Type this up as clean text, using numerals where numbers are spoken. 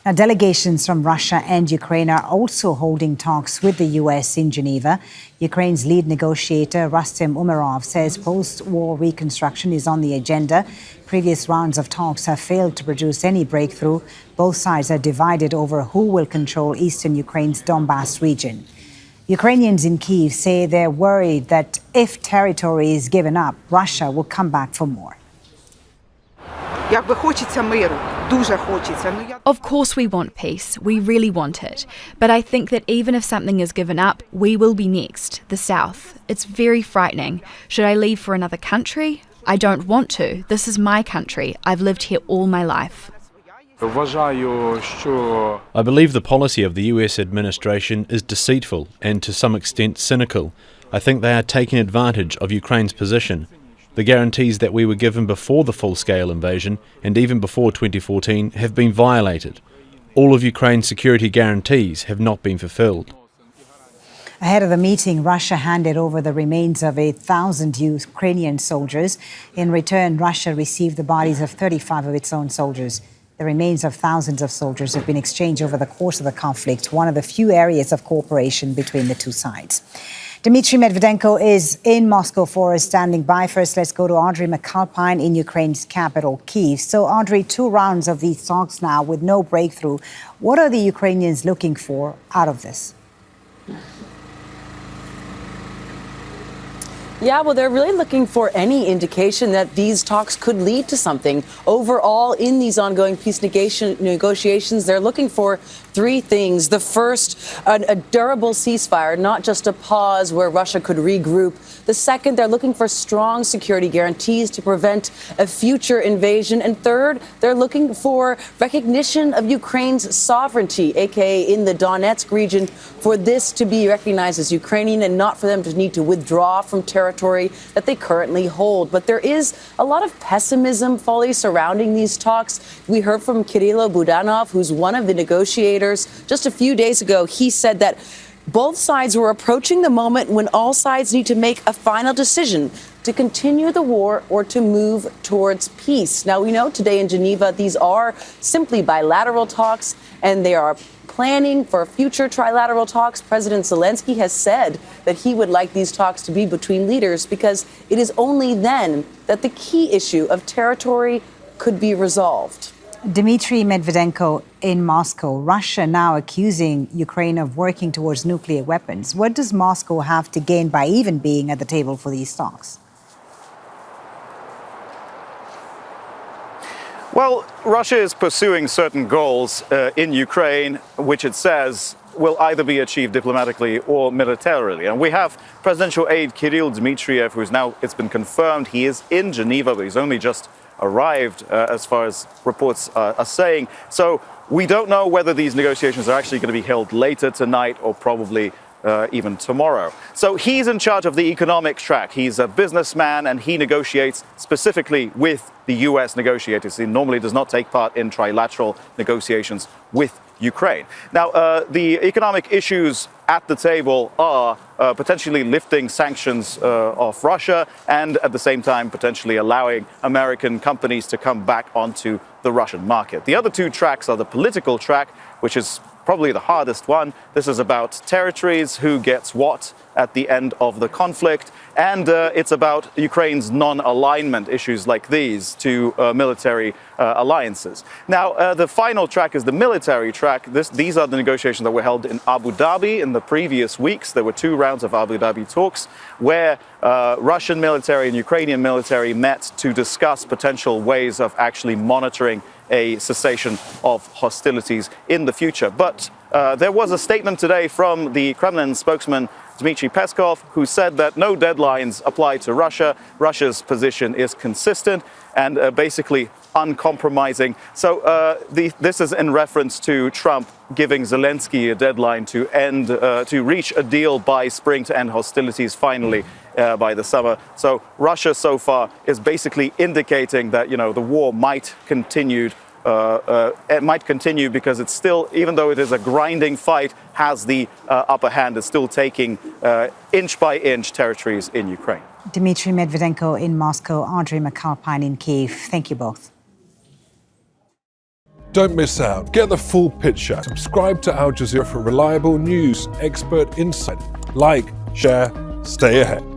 Now, delegations from Russia and Ukraine are also holding talks with the U.S. in Geneva. Ukraine's lead negotiator, Rustem Umerov, says post-war reconstruction is on the agenda. Previous rounds of talks have failed to produce any breakthrough. Both sides are divided over who will control eastern Ukraine's Donbas region. Ukrainians in Kyiv say they're worried that if territory is given up, Russia will come back for more. Of course we want peace, we really want it. But I think that even if something is given up, we will be next, the south. It's very frightening. Should I leave for another country? I don't want to. This is my country. I've lived here all my life. I believe the policy of the US administration is deceitful and to some extent cynical. I think they are taking advantage of Ukraine's position. The guarantees that we were given before the full-scale invasion and even before 2014 have been violated. All of Ukraine's security guarantees have not been fulfilled. Ahead of the meeting, Russia handed over the remains of 1,000 Ukrainian soldiers. In return, Russia received the bodies of 35 of its own soldiers. The remains of thousands of soldiers have been exchanged over the course of the conflict, one of the few areas of cooperation between the two sides. Dmitry Medvedenko is in Moscow for us, standing by. First, let's go to Audrey MacAlpine in Ukraine's capital, Kyiv. So, Audrey, 2 rounds of these talks now with no breakthrough. What are the Ukrainians looking for out of this? Yeah, well, they're really looking for any indication that these talks could lead to something. Overall, in these ongoing peace negotiations, they're looking for 3 things. The first, a durable ceasefire, not just a pause where Russia could regroup. The second, they're looking for strong security guarantees to prevent a future invasion. And third, they're looking for recognition of Ukraine's sovereignty, aka in the Donetsk region, for this to be recognized as Ukrainian and not for them to need to withdraw from territory that they currently hold. But there is a lot of pessimism, Folly, surrounding these talks. We heard from Kirill Dmitriev, who's one of the negotiators. Just a few days ago, he said that both sides were approaching the moment when all sides need to make a final decision to continue the war or to move towards peace. Now, we know today in Geneva, these are simply bilateral talks, and they are planning for future trilateral talks. President Zelenskyy has said that he would like these talks to be between leaders because it is only then that the key issue of territory could be resolved. Dmitry Medvedenko in Moscow, Russia now accusing Ukraine of working towards nuclear weapons. What does Moscow have to gain by even being at the table for these talks? Well, Russia is pursuing certain goals in Ukraine, which it says will either be achieved diplomatically or militarily. And we have presidential aide Kirill Dmitriev, who's now, it's been confirmed, he is in Geneva, but he's only just arrived, as far as reports are saying. So we don't know whether these negotiations are actually going to be held later tonight or probably even tomorrow. So he's in charge of the economic track. He's a businessman and he negotiates specifically with the US negotiators. He normally does not take part in trilateral negotiations with Ukraine. Now, the economic issues at the table are potentially lifting sanctions off Russia and at the same time potentially allowing American companies to come back onto the Russian market. The other 2 tracks are the political track, which is probably the hardest one. This is about territories, who gets what at the end of the conflict, and it's about Ukraine's non-alignment issues like these to military alliances. Now, the final track is the military track. These are the negotiations that were held in Abu Dhabi in the previous weeks. There were 2 rounds of Abu Dhabi talks where Russian military and Ukrainian military met to discuss potential ways of actually monitoring a cessation of hostilities in the future. But there was a statement today from the Kremlin spokesman Dmitry Peskov, who said that no deadlines apply to Russia. Russia's position is consistent and basically uncompromising. So this is in reference to Trump giving Zelenskyy a deadline to end, to reach a deal by spring to end hostilities finally by the summer. So Russia so far is basically indicating that, you know, the war might continue. It might continue because it's still, even though it is a grinding fight, has the upper hand. It's still taking inch by inch territories in Ukraine. Dmitry Medvedenko in Moscow, Audrey MacAlpine in Kyiv. Thank you both. Don't miss out. Get the full picture. Subscribe to Al Jazeera for reliable news, expert insight. Like, share, stay ahead.